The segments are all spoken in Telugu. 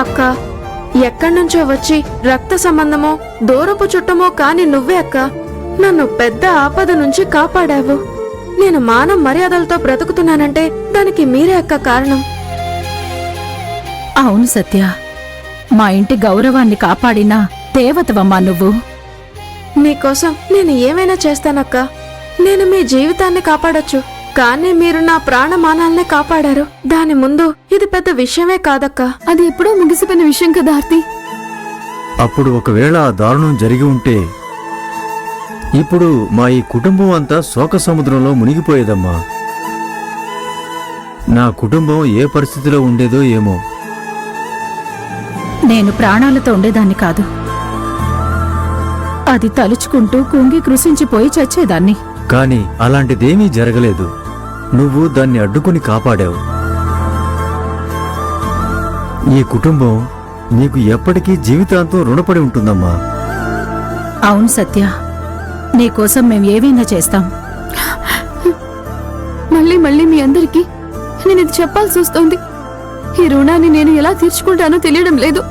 అక్క, ఎక్కడ్నుంచో వచ్చి రక్త సంబంధమో దూరపు చుట్టమో కాని నువ్వే అక్క నన్ను పెద్ద ఆపద నుంచి కాపాడావు. నేను మానవ మర్యాదలతో బ్రతుకుతున్నానంటే దానికి మీరే అక్క కారణం. అవును సత్య, మా ఇంటి గౌరవాన్ని కాపాడిన దేవతవమ్మా నువ్వు. నీకోసం నేను ఏమైనా చేస్తానక్క. నేను మీ జీవితాన్ని కాపాడొచ్చు, కానీ మీరు నా ప్రాణమానాల్నే కాపాడారు. దాని ముందు ఇది పెద్ద విషయమే కాదక్క. అది ఎప్పుడో ముగిసిపోయిన విషయం కదా ఆర్తి. అప్పుడు ఒకవేళ ఆ దారుణం జరిగి ఉంటే ఇప్పుడు మా ఈ కుటుంబం అంతా శోక సముద్రంలో మునిగిపోయేదమ్మా. నా కుటుంబం ఏ పరిస్థితిలో ఉండేదో ఏమో. నేను ప్రాణాలతో ఉండేదాన్ని కాదు, అది తలుచుకుంటూ కుంగి కృషించిపోయి చచ్చేదాన్ని. కాని అలాంటిదేమీ జరగలేదు. నువ్వు దాన్ని అడ్డుకుని కాపాడావు. ఈ కుటుంబం నీకు ఎప్పటికీ జీవితాంతం రుణపడి ఉంటుందమ్మా. అవును సత్య, నీకోసం మేం ఏవైనా చేస్తాం. మళ్ళీ మళ్ళీ మీ అందరికీ నేను ఇది చెప్పాల్సి వస్తోంది. ఈ రుణాన్ని నేను ఎలా తీర్చుకుంటానో తెలియడం లేదు.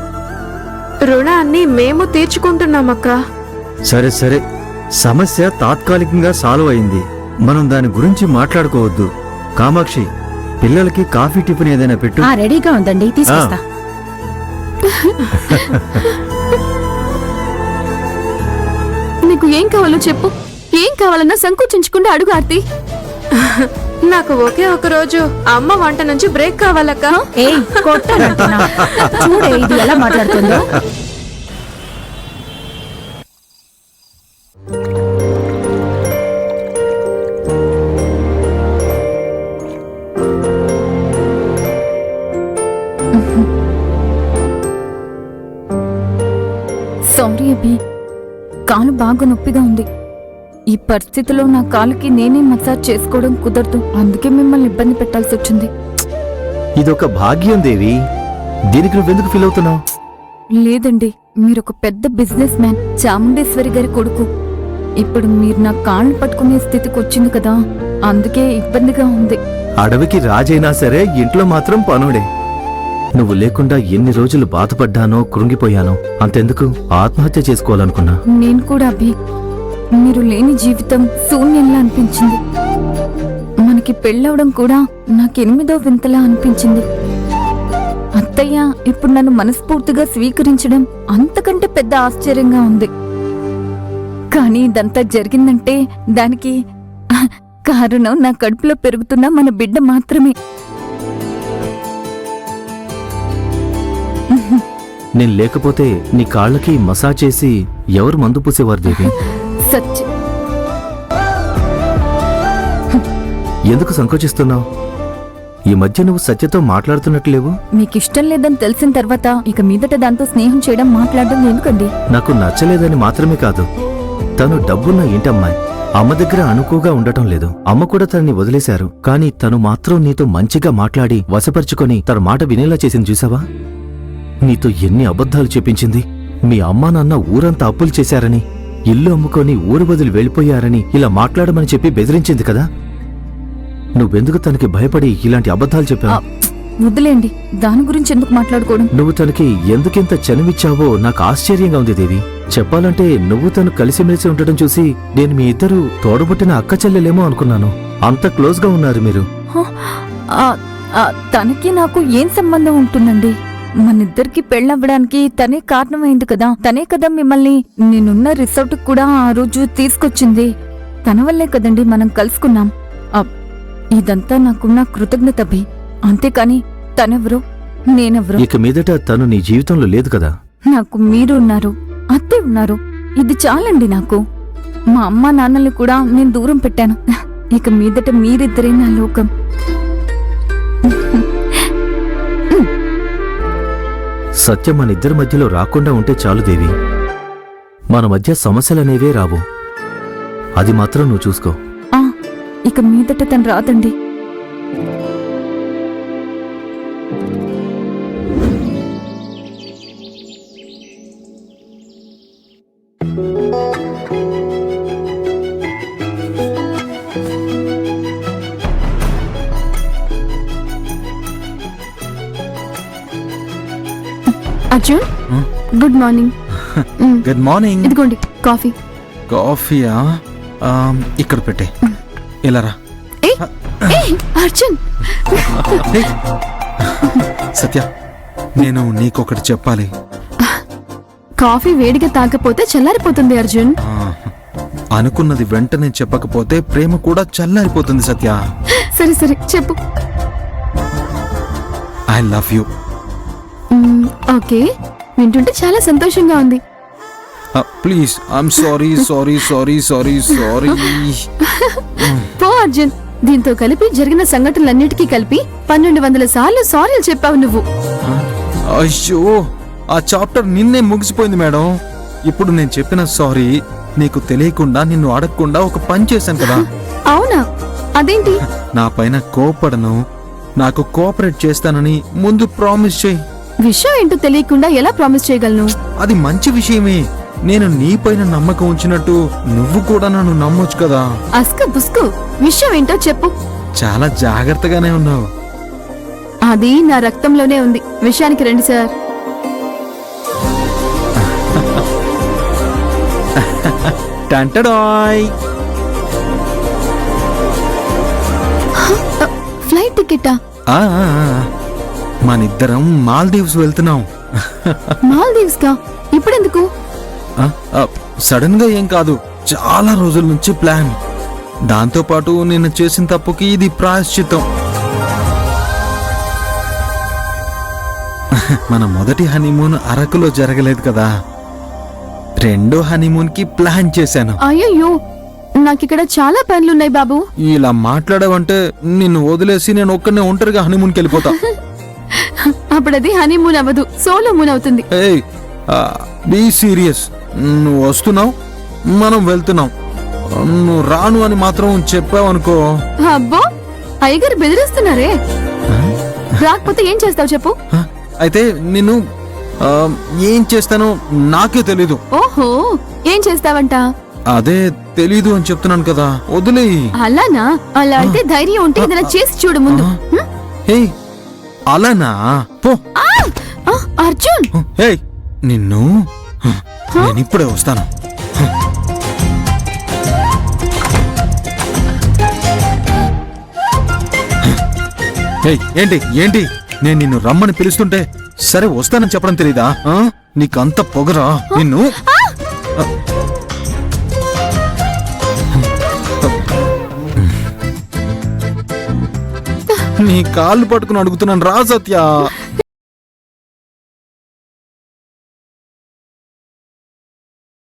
రుణాన్ని మేము తీర్చుకుంటున్నామక్క. సరే సరే, సమస్య తాత్కాలికంగా సాల్వ్ అయింది. మనం దాని గురించి మాట్లాడుకోవద్దు. కామాక్షి, పిల్లలకి కాఫీ టిఫిన్ ఏదైనా పెట్టు. రెడీగా ఉందండి, తీసుకొస్తా. నీకు ఏం కావాలో చెప్పు. ఏం కావాలన్నా సంకోచించకుండా అడుగు ఆర్తి. నాకు ఒకే ఒక రోజు అమ్మ వంట నుంచి బ్రేక్ కావాలక్క. కొట్టానంటున్నా, చూడే ఇది ఎలా మాట్లాడుతుందో. సారీ అభి, కాలు బాగా నొప్పిగా ఉంది. ఈ పరిస్థితిలో నా కాలుకి నేనే మసాజ్ చేసుకోవడం కుదరదు. అందుకే మిమ్మల్ని ఇబ్బంది పెట్టాల్సి వచ్చింది. ఇదొక భాగ్యం దేవి, దీనికి నువ్వెందుకు ఫీల్ అవుతున్నావు? లేదండి, మీరొక పెద్ద బిజినెస్ మ్యాన్, చాముండేశ్వరి గారి కొడుకు. ఇప్పుడు మీరు నా కాళ్ళు పట్టుకునే స్థితికి వచ్చింది కదా, అందుకే ఇబ్బందిగా ఉంది. అడవికి రాజైనా సరే ఇంట్లో మాత్రం పనుడే. నువ్వు లేకుండా ఎన్ని రోజులు బాధపడ్డానో, కృంగిపోయానో. అంతెందుకు ఆత్మహత్య చేసుకోవాలనుకున్నా. నేను కూడా అభి, మీరు లేని జీవితం శూన్యంలా అనిపించింది. మనకి పెళ్ళవడం కూడా నాకు 8వ వింతలా అనిపించింది. అత్తయ్య ఇప్పుడు నన్ను మనస్ఫూర్తిగా స్వీకరించడం అంతకంటే పెద్ద ఆశ్చర్యంగా ఉంది. కానీ ఇదంతా జరిగిందంటే దానికి కారణం నా కడుపులో పెరుగుతున్న మన బిడ్డ మాత్రమే. నేను లేకపోతే నీ కాళ్ళకి మసాజ్ చేసి ఎవరు మందు పూసేవారు దేవి? సత్య, ఎందుకు సంకోచిస్తున్నావు? ఈ మధ్య నువ్వు సత్యతో మాట్లాడుతున్నట్లేవు. మీకిష్టం లేదని తెలిసిన తర్వాత ఇక మీదట దాంతో స్నేహం చేయడం, మాట్లాడడం ఎందుకండి? నాకు నచ్చలేదని మాత్రమే కాదు, తను డబ్బున్న ఇంటమ్మాయి. అమ్మ దగ్గర అనుకువగా ఉండటం లేదు. అమ్మ కూడా తనని వదిలేశారు. కానీ తను మాత్రం నీతో మంచిగా మాట్లాడి వశపరుచుకొని తన మాట వినేలా చేసింది చూసావా? నీతో ఎన్ని అబద్ధాలు చెప్పించింది. మీ అమ్మా నాన్న ఊరంతా అప్పులు చేశారని, ఇల్లు అమ్ముకొని ఊరు వదిలి వెళ్ళిపోయారని ఇలా మాట్లాడమని చెప్పి బెదిరించింది కదా. నువ్వెందుకు తనకి భయపడి ఇలాంటి అబద్ధాలు చెప్పావు? వదిలేండి, దాని గురించి ఎందుకు మాట్లాడుకోవడం? నువ్వు తనకి ఎందుకింత చనువిచ్చావో నాకు ఆశ్చర్యంగా ఉంది దేవి. చెప్పాలంటే నువ్వు తను కలిసిమెలిసి ఉండటం చూసి నేను మీ ఇద్దరు తోడబుట్టిన అక్క చెల్లెలేమో అనుకున్నాను. అంత క్లోజ్ గా ఉన్నారు మీరు. తనకి నాకు ఏం సంబంధం ఉంటుందండి? మనిద్దరికి పెళ్ళవ్వడానికి తనే కారణమైంది కదా. తనే కదా మిమ్మల్ని నేనున్న రిసార్ట్ కూడా ఆ రోజు తీసుకొచ్చింది. తన వల్లే కదండి మనం కలుసుకున్నాం. ఇదంతా నాకున్న కృతజ్ఞత భి, అంతేకాని తనెవరో నేనెవరో. ఇక మీదట తను నీ జీవితంలో లేదు కదా. నాకు మీరు ఉన్నారు, అత్తే ఉన్నారు. ఇది చాలండి నాకు. మా అమ్మా నాన్నల్ని కూడా నేను దూరం పెట్టాను. ఇక మీదట మీరిద్దరే నా లోకం. సత్యం మన ఇద్దరి మధ్యలో రాకుండా ఉంటే చాలు దేవి. మన మధ్య సమస్యలనేవే రావు. అది మాత్రం నువ్వు చూసుకో. ఇక మీదట తను రాదండి. Arjun good morning. Good morning. ఇదిగోండి కాఫీ. కాఫీయా? ఇక్కడ పెట్టే. ఇలా రా. అర్జున్ ఏయ్, సత్య, నేను నీకొకటి చెప్పాలి. కాఫీ వేడిగా తాగకపోతే చల్లారిపోతుంది అర్జున్. అనుకున్నది వెంటనే చెప్పకపోతే ప్రేమ కూడా చల్లారిపోతుంది సత్య. సరే సరే చెప్పు. I love you. ఓకే, వింటుంటే చాలా సంతోషంగా ఉంది. Please, I'm sorry sorry sorry sorry sorry. పో అర్జున్, దీంతో కలిపి జరిగిన సంఘటనలన్నిటికీ కలిపి 1200 సార్లు సారీలు చెప్పావు నువ్వు. అయ్యో, ఆ చాప్టర్ నిన్నే ముగిసిపోయింది మేడం. ఇప్పుడు నేను చెప్పిన సారీ నీకు తెలియకుండా, నిన్ను అడగకుండా ఒక పని చేశాను కదా. అవునా? అదేంటి? నా పైన కోపడను, నాకు కోఆపరేట్ చేస్తానని ముందు ప్రామిస్ చేయి. విషయం ఏంటో తెలియకుండా ఎలా ప్రామిస్ చేయగలను? అది మంచి విషయమే. నేను నీ పైన నమ్మకం ఉంచినట్టు నువ్వు కూడా నన్ను నమ్మొచ్చు కదా. అస్క బుస్కు, విషయం ఏంటో చెప్పు. చాలా జాగ్రత్తగానే ఉన్నావు. అది నా రక్తంలోనే ఉంది. విషయానికి రండి సార్. టంటడాయ్. ఫ్లైట్ టికెటా? ఆ, మనిద్దరం మాల్దీవ్స్ వెళ్తున్నాం. మాల్దీవ్స్ కా? ఇప్పుడెందుకు? సడన్ గా ఏం కాదు, చాలా రోజుల నుంచి ప్లాన్. దాంతో పాటు నిన్న చేసిన తప్పుకి ఇది ప్రాయశ్చిత్తం. మన మొదటి హనీమూన్ అరకులో జరగలేదు కదా. రెండో హనీమూన్ కి ప్లాన్ చేశాను. అయ్యయ్యో, నాకిక్కడ చాలా పనులున్నాయి బాబు. ఇలా మాట్లాడావంటే నిన్ను వదిలేసి నేను ఒక్కనే ఒంటరిగా హనీమూన్కి వెళ్ళిపోతా. అప్పుడది హనీమూన్ అవ్వదు, సోలో మూన్ అవుతుంది. ఏయ్, బీ సీరియస్. నువ్వు వస్తున్నావు, మనం వెళ్తున్నాం. నువ్వు రాను అని మాత్రం చెప్పావనుకో. అబ్బో, అయ్యగారు బెదిరిస్తున్నారే. రాకపోతే ఏం చేస్తావు చెప్పు. అయితే నిన్ను ఏం చేస్తానో నాకే తెలీదు. ఓహో, ఏం చేస్తావంట? అదే తెలీదు అని చెప్తున్నాను కదా, వదిలే. అలానా? అలా అయితే ధైర్యం ఉంటే ఏదైనా చేసి చూడు ముందు. హే, అలానా? పో. అర్జున్, హే, నిన్ను నేను ఇప్పుడే వస్తాను. హే, ఏంటి ఏంటి నేను నిన్ను రమ్మని పిలుస్తుంటే సరే వస్తానని చెప్పడం తెలీదా? నీకంత పొగరా నిన్ను. నీ కాళ్ళు పట్టుకుని అడుగుతున్నాను రా సత్య.